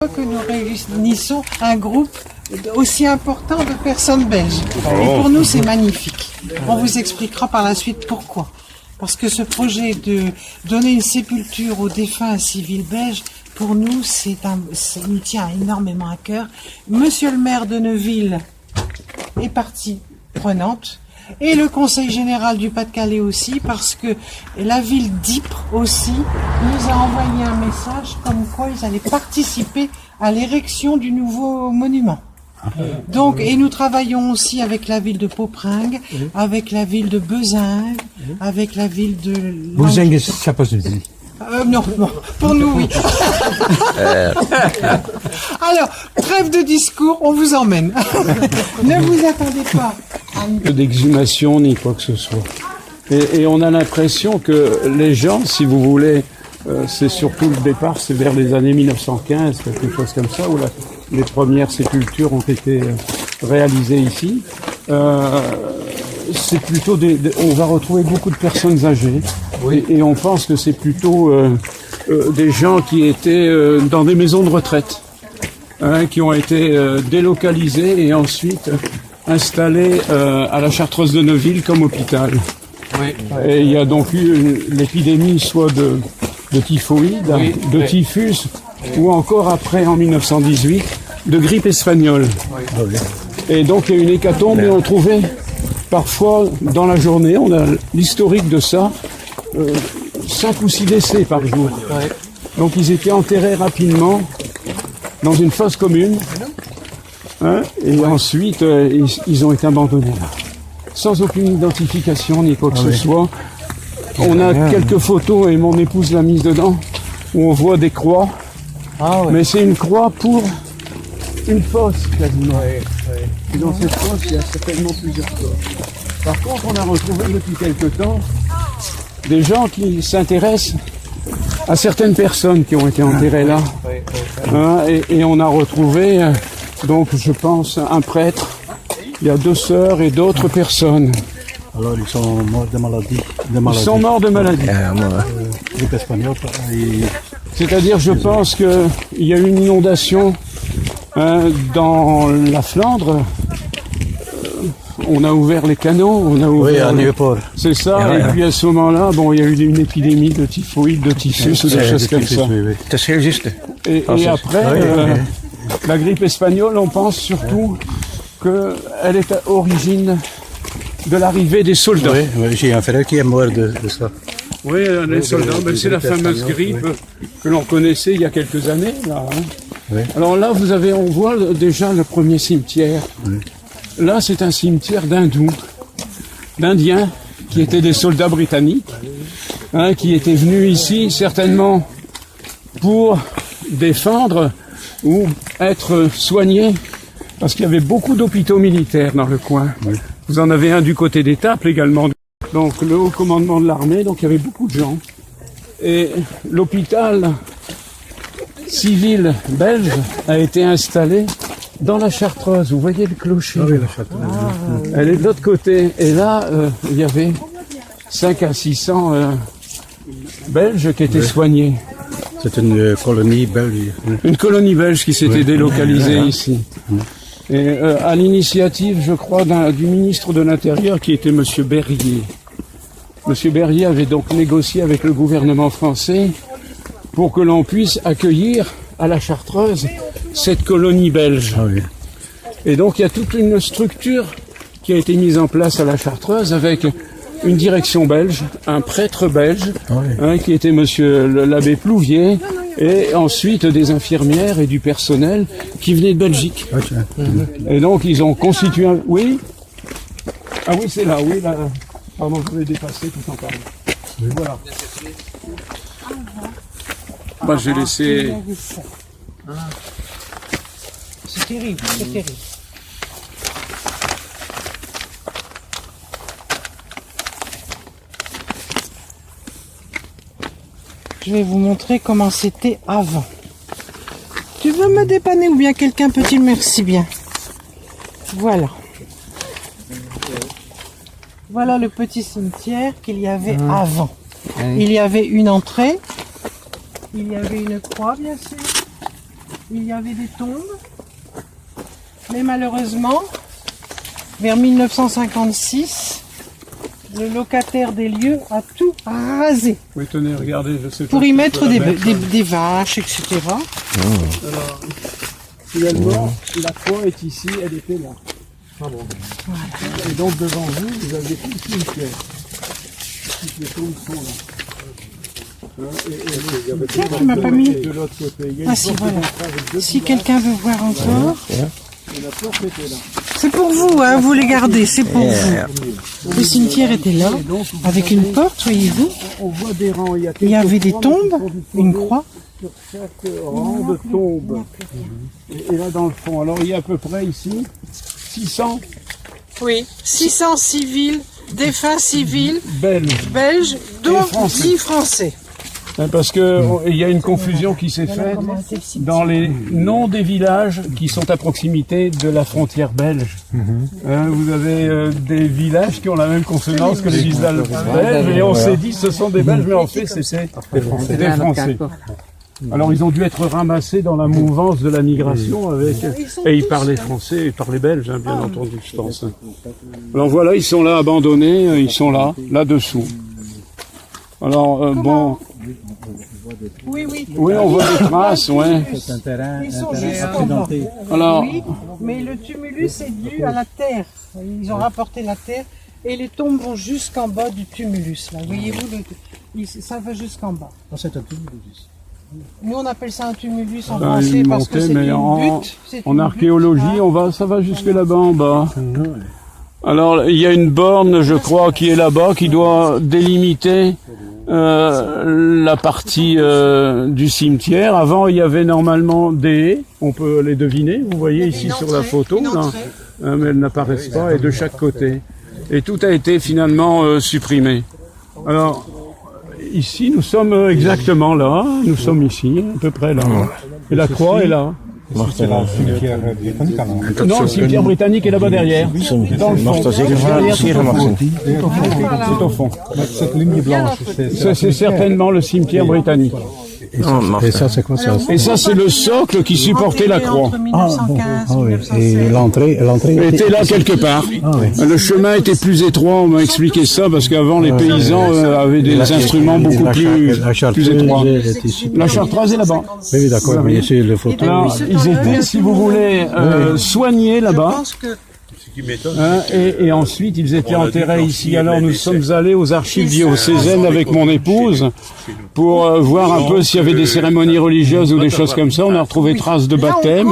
Que nous réunissons un groupe aussi important de personnes belges. Et pour nous, c'est magnifique. On vous expliquera par la suite pourquoi. Parce que ce projet de donner une sépulture aux défunts civils belges, pour nous, nous tient énormément à cœur. Monsieur le maire de Neuville est partie prenante. Et le Conseil général du Pas-de-Calais aussi, parce que la ville d'Ypres aussi nous a envoyé un message comme quoi ils allaient participer à l'érection du nouveau monument. Donc, et nous travaillons aussi avec la ville de Poperingue, avec la ville de Bezingue, avec la ville de... Bezingue, ça passe aussi. Non, pour nous, oui. Alors, trêve de discours, on vous emmène. Ne vous attendez pas à d'exhumation ni quoi que ce soit. Et on a l'impression que les gens, si vous voulez, c'est surtout le départ, c'est vers les années 1915, quelque chose comme ça, où les premières sépultures ont été réalisées ici. C'est plutôt on va retrouver beaucoup de personnes âgées, oui. Et on pense que c'est plutôt des gens qui étaient dans des maisons de retraite, qui ont été délocalisés et ensuite installés à la Chartreuse de Neuville comme hôpital. Oui. Et il y a donc eu l'épidémie soit de typhoïde, oui, de typhus, ou encore après en 1918 de grippe espagnole. Oui. Et donc il y a une hécatombe et on trouvait parfois dans la journée, on a l'historique de ça, 5 ou 6 décès par jour. Oui. Donc ils étaient enterrés rapidement dans une fosse commune, et ensuite ils ont été abandonnés là, sans aucune identification ni quoi que ce soit. On a quelques photos et mon épouse l'a mise dedans où on voit des croix, mais c'est une croix pour une fosse quasiment. Et dans cette fosse il y a certainement plusieurs corps. Par contre on a retrouvé depuis quelque temps des gens qui s'intéressent à certaines personnes qui ont été enterrées là, et on a retrouvé donc je pense un prêtre, il y a 2 sœurs et d'autres personnes. Alors ils sont morts de maladie. Ils sont morts de maladie. Grippe espagnole. C'est-à-dire je pense qu'il y a eu une inondation dans la Flandre. On a ouvert les canaux, on a ouvert... Oui, à Nieuwpoort. C'est ça, et puis à ce moment-là, bon, il y a eu une épidémie de typhoïde, de typhus, ou des choses comme ça. C'est heel juste. Et après, la grippe espagnole, on pense surtout qu'elle est à origine de l'arrivée des soldats. Oui, j'ai un frère qui est mort de ça. Oui, les soldats, c'est la fameuse grippe que l'on connaissait il y a quelques années. Là, Oui. Alors là, on voit déjà le premier cimetière. Oui. Là, c'est un cimetière d'Indiens, qui étaient des soldats britanniques, qui étaient venus ici certainement pour défendre ou être soignés, parce qu'il y avait beaucoup d'hôpitaux militaires dans le coin. Oui. Vous en avez un du côté d'Étaples également, donc le haut commandement de l'armée, donc il y avait beaucoup de gens. Et l'hôpital civil belge a été installé dans la Chartreuse. Vous voyez le clocher? Oui, la Chartreuse. Elle est de l'autre côté. Et là, il y avait 500 à 600 Belges qui étaient soignés. C'est une colonie belge. Une colonie belge qui s'était délocalisée ici. Et à l'initiative, je crois, du ministre de l'Intérieur qui était Monsieur Berryer. Monsieur Berryer avait donc négocié avec le gouvernement français pour que l'on puisse accueillir à la Chartreuse cette colonie belge. Et donc il y a toute une structure qui a été mise en place à la Chartreuse avec une direction belge, un prêtre belge, qui était monsieur l'abbé Plouvier, et ensuite des infirmières et du personnel qui venaient de Belgique. Et donc ils ont constitué un... Oui. Ah oui, c'est là, oui, là. Pardon, je vais dépasser tout en parlant. Voilà. Moi, j'ai laissé... C'est terrible, c'est terrible. Je vais vous montrer comment c'était avant. Tu veux me dépanner ou bien quelqu'un peut-il? Merci bien. Voilà. Voilà le petit cimetière qu'il y avait avant. Il y avait une entrée. Il y avait une croix, bien sûr. il y avait des tombes, mais malheureusement, vers 1956, le locataire des lieux a tout rasé Oui, tenez, regardez, je sais pas. pour y si mettre je peux la mettre. des vaches, etc. Alors, finalement, la croix est ici, elle était là. Voilà. Et donc devant vous, vous avez tout le cimetière. Toutes les tombes sont là. Tiens, tu m'as pas mis. De l'autre côté, il y a une Ah si, porte voilà. d'entrée avec deux Si quelqu'un veut voir encore, et la porte était là. c'est pour vous, hein, vous les gardez, c'est pour vous. Le cimetière était là, avec une porte, voyez-vous. On voit des rangs, il y a Il y avait des quelques croix, mais tombes, qui sont une disposées croix. sur chaque rang de tombes. Et là dans le fond, alors il y a à peu près ici 600 Oui, 600 civils, défunts civils, Belges. belges, dont Et français. 10 Français. Parce que il y a une confusion qui s'est faite dans les noms des villages qui sont à proximité de la frontière belge. Vous avez des villages qui ont la même consonance que les villages belges et on s'est dit ce sont des Belges mais en fait c'était des Français. Alors ils ont dû être ramassés dans la mouvance de la migration avec et ils parlaient français, ils parlaient belge bien entendu je pense. Alors voilà, ils sont là abandonnés, ils sont là dessous. Alors bon, Oui, oui. oui on voit des traces, ouais. Ils sont juste en bas. Alors Oui, mais le tumulus est dû à la terre. Ils ont rapporté la terre et les tombes vont jusqu'en bas du tumulus. Là, voyez-vous, ça va jusqu'en bas. C'est un tumulus. Nous, on appelle ça un tumulus en une français parce que montée, c'est mais une butte. C'est en une archéologie, butte. ça va jusque là-bas en bas. Alors il y a une borne, je crois, qui est là-bas, qui doit délimiter la partie du cimetière. Avant, il y avait normalement des haies, on peut les deviner, vous voyez ici Une sur la entrée, photo, une là. entrée. Mais elles n'apparaissent pas, et de chaque côté. Et tout a été finalement supprimé. Alors, ici, nous sommes exactement là, nous sommes ici, à peu près là. Et la croix est là. C'est la cimetière britannique alors. Non, le cimetière britannique est là-bas derrière. Dans le fond. Derrière, c'est au fond. Cette ligne blanche, Ça, c'est certainement le cimetière britannique. Et ça, c'est quoi ça? Et ça, c'est le socle qui supportait la croix. Entre 1915 Ah oui. 1916. Et l'entrée Était là quelque part. Le chemin était plus étroit, on m'a expliqué ça, parce qu'avant, les paysans avaient des instruments beaucoup plus étroits. est ici. La chartreuse est là-bas. Oui, d'accord, mais ici, le photo. Alors, ils étaient, si vous voulez, soignés Je là-bas. pense que Et ensuite, ils étaient enterrés ici. Alors, nous sommes allés aux archives diocésaines avec mon épouse pour voir un peu s'il y avait des cérémonies religieuses ou des choses comme ça. On a retrouvé traces de baptême,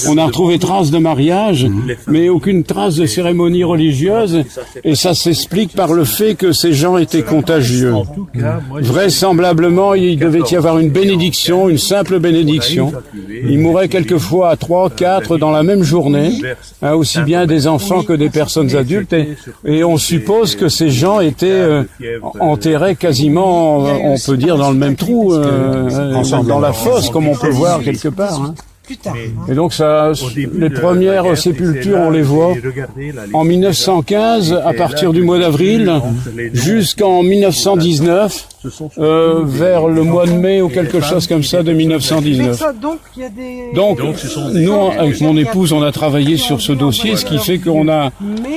on a retrouvé traces de mariage, mais aucune trace de cérémonie religieuse. Et ça s'explique par le fait que ces gens étaient contagieux. Vraisemblablement, il devait y avoir une bénédiction, une simple bénédiction. Ils mouraient quelquefois à 3, 4 dans la même journée, aussi bien des enfants que des personnes adultes. Et on suppose que ces gens étaient enterrés quasiment, on peut dire, dans le même trou, dans la fosse, comme on peut voir quelque part. Hein. plus tard. Et donc ça, les premières sépultures, on les voit en 1915, à partir du mois d'avril, jusqu'en 1919, vers le mois de mai ou quelque chose comme ça de 1919. Donc, il y a des... Donc, nous, avec mon épouse, on a travaillé sur ce dossier, ce qui fait qu'on a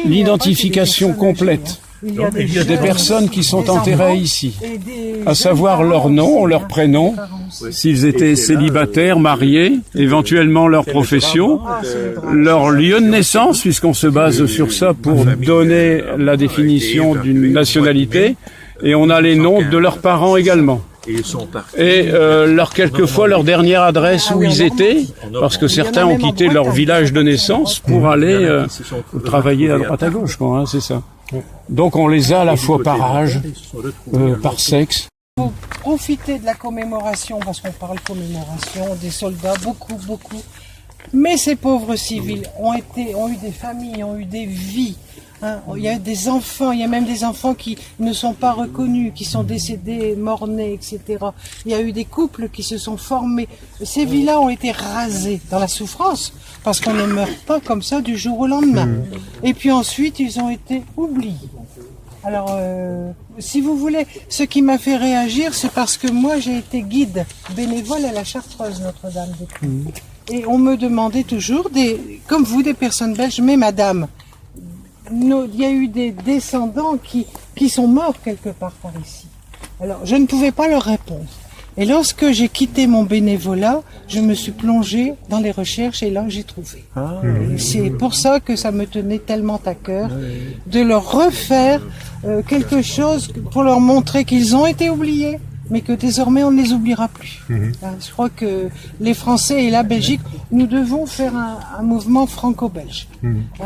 l'identification complète des personnes qui sont enterrées ici, à savoir leur nom, leur prénom, s'ils étaient célibataires, mariés, éventuellement leur profession, leur lieu de naissance, puisqu'on se base sur ça pour donner la définition d'une nationalité, et on a les noms de leurs parents également. Et quelquefois leur dernière adresse où ils étaient, parce que certains ont quitté leur village de naissance pour aller travailler à droite à gauche, quoi, hein, c'est ça. Donc on les a à la fois par âge, par sexe. Vous profitez de la commémoration, parce qu'on parle commémoration, des soldats, beaucoup. Mais ces pauvres civils ont eu des familles, ont eu des vies. Hein. Il y a des enfants, il y a même des enfants qui ne sont pas reconnus, qui sont décédés, morts-nés, etc. Il y a eu des couples qui se sont formés. Ces vies-là ont été rasées dans la souffrance, parce qu'on ne meurt pas comme ça du jour au lendemain. Et puis ensuite, ils ont été oubliés. Alors, si vous voulez, ce qui m'a fait réagir, c'est parce que moi, j'ai été guide bénévole à la Chartreuse Notre-Dame-des-Prés. Et on me demandait toujours, comme vous, des personnes belges, mais madame, il y a eu des descendants qui sont morts quelque part par ici. Alors, je ne pouvais pas leur répondre. Et lorsque j'ai quitté mon bénévolat, je me suis plongée dans les recherches et là j'ai trouvé. Et c'est pour ça que ça me tenait tellement à cœur de leur refaire quelque chose pour leur montrer qu'ils ont été oubliés, mais que désormais on ne les oubliera plus. Je crois que les Français et la Belgique, nous devons faire un mouvement franco-belge.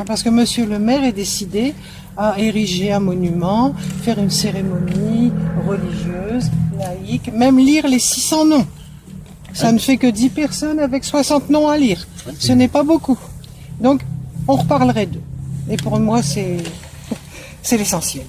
Parce que Monsieur le maire est décidé à ériger un monument, faire une cérémonie religieuse, laïque, même lire les 600 noms. Ça ne fait que 10 personnes avec 60 noms à lire. Ce n'est pas beaucoup. Donc, on reparlerait d'eux. Et pour moi, c'est l'essentiel.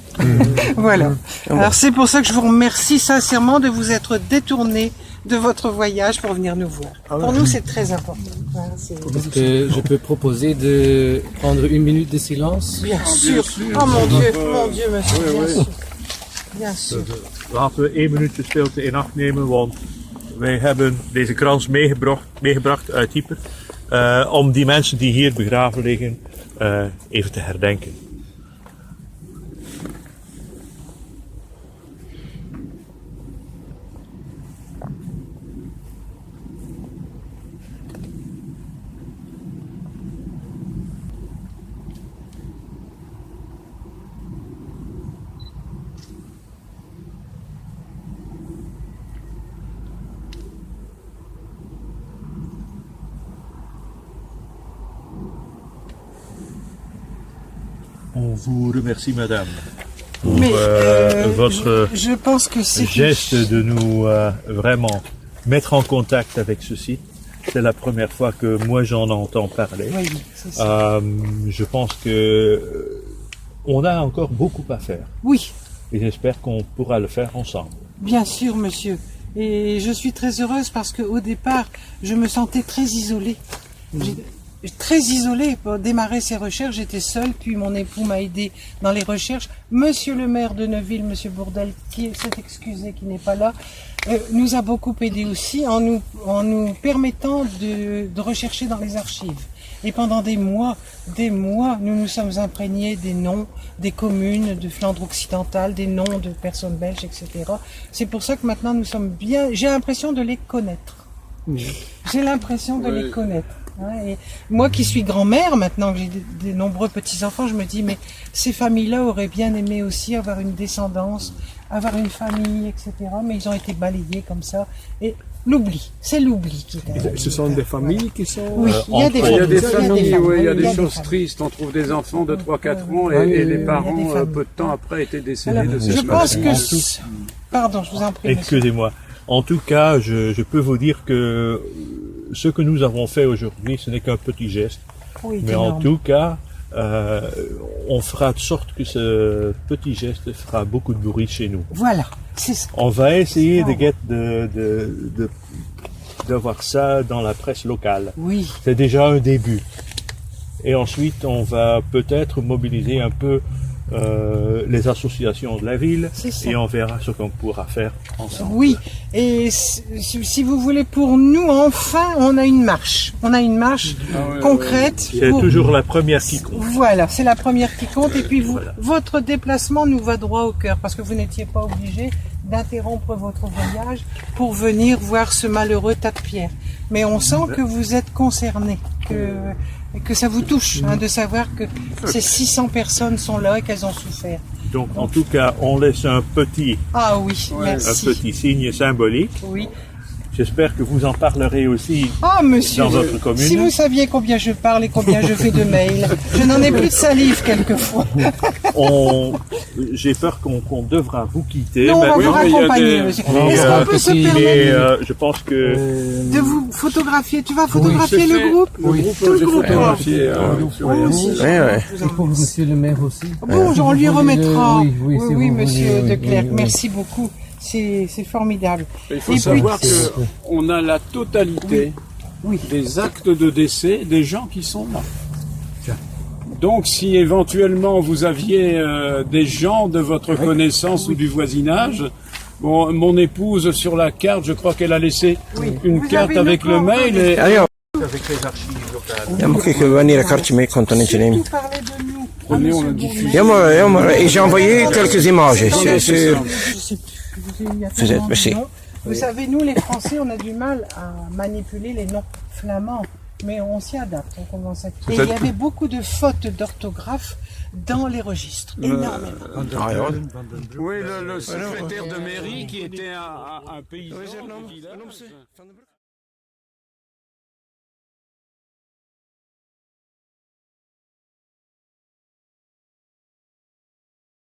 Voilà. Alors, c'est pour ça que je vous remercie sincèrement de vous être détourné de votre voyage pour venir nous voir. Pour nous, c'est très important. Voilà, Est-ce que je peux proposer de prendre 1 minute de silence? Bien sûr. Oh mon Dieu, monsieur. Bien sûr. Bien sûr. Laten we 1 minuutje stilte in acht nemen, want wij hebben deze krans meegebracht uit Ypres om die mensen die hier begraven liggen even te herdenken. On vous remercie, madame, pour votre je pense que c'est geste de nous vraiment mettre en contact avec ce site. C'est la première fois que moi j'en entends parler. Oui, c'est ça. Je pense que on a encore beaucoup à faire. Oui, Et j'espère qu'on pourra le faire ensemble. bien sûr, monsieur. Et je suis très heureuse parce qu'au départ, je me sentais très isolée. Très isolée pour démarrer ces recherches. J'étais seule, puis mon époux m'a aidé dans les recherches. Monsieur le maire de Neuville, monsieur Bourdel, qui s'est excusé, qui n'est pas là, nous a beaucoup aidé aussi en nous permettant de rechercher dans les archives. Et pendant des mois, nous nous sommes imprégnés des noms des communes de Flandre occidentale, des noms de personnes belges, etc. C'est pour ça que maintenant nous sommes bien, j'ai l'impression de les connaître. J'ai l'impression de les connaître. Et moi qui suis grand-mère maintenant, que j'ai des nombreux petits-enfants, je me dis mais ces familles-là auraient bien aimé aussi avoir une descendance, avoir une famille, etc. Mais ils ont été balayés comme ça. Et l'oubli, c'est l'oubli qui est. Ce sont des familles qui sont... Oui, il y a des Il y a des familles, familles, il y a des des choses familles. tristes. On trouve des enfants de 3-4 ans et les parents, des familles. peu de temps après, étaient décédés Alors, de je cette pense façon. que... Pardon, je vous en prie. monsieur. Excusez-moi. En tout cas, je peux vous dire que ce que nous avons fait aujourd'hui, ce n'est qu'un petit geste. Oui, Mais en énorme. tout cas, on fera de sorte que ce petit geste fera beaucoup de bruit chez nous. Voilà, c'est ça. On va essayer d'avoir ça dans la presse locale. Oui, C'est déjà un début. Et ensuite, on va peut-être mobiliser un peu les associations de la ville C'est ça. et on verra ce qu'on pourra faire ensemble. oui. Et si vous voulez, pour nous, enfin, on a une marche. On a une marche concrète. C'est pour- toujours la première qui compte. Voilà, c'est la première qui compte. Et puis Voilà. votre déplacement nous va droit au cœur parce que vous n'étiez pas obligé d'interrompre votre voyage pour venir voir ce malheureux tas de pierres. Mais on sent que vous êtes concerné, que ça vous touche de savoir que ces 600 personnes sont là et qu'elles ont souffert. Donc, en tout cas, on laisse un petit Ah oui, un merci. petit signe symbolique. Oui. J'espère que vous en parlerez aussi Ah monsieur, dans votre commune. si vous saviez combien je parle et combien je fais de mails, je n'en ai plus de salive quelquefois. J'ai peur qu'on devra vous quitter. Non, on va maintenant. vous mais il y a raccompagner, des- monsieur. Mais, Est-ce qu'on peut se petit- Mais permettre je pense que de vous photographier? Tu vas photographier C'est le fait. groupe? Le groupe, Tout le j'ai groupe. photographié. Moi aussi, je vous en Et pour remercie. monsieur le maire aussi. Bon, on lui vous voulez remettra. le- oui, si vous monsieur voulez, de oui, Clercq, oui, oui. merci beaucoup. C'est formidable. Il faut Et savoir puis- qu'on a la totalité Oui. des actes de décès des gens qui sont là. Donc, si éventuellement vous aviez des gens de votre connaissance ou du voisinage, bon, mon épouse sur la carte, je crois qu'elle a laissé une Vous carte avez avec nos le mail. coordonnées. ik geen archief op daar. Ja, moet ik wanneer een kaartje mee kan dan nemen. Surtout parlez de nous. Prenez, on a Monsieur diffusé. Ja, maar, et j'ai envoyé quelques images sur... Je sais plus, il y a tellement de merci. mots. Vous savez, nous les Français, on a du mal à manipuler les noms flamands, mais on s'y adapte, on commence à... Et il y avait beaucoup de fautes d'orthographe dans les registres, énormément. Ah, ja. Oui, le secrétaire de mairie qui était un paysan. du village.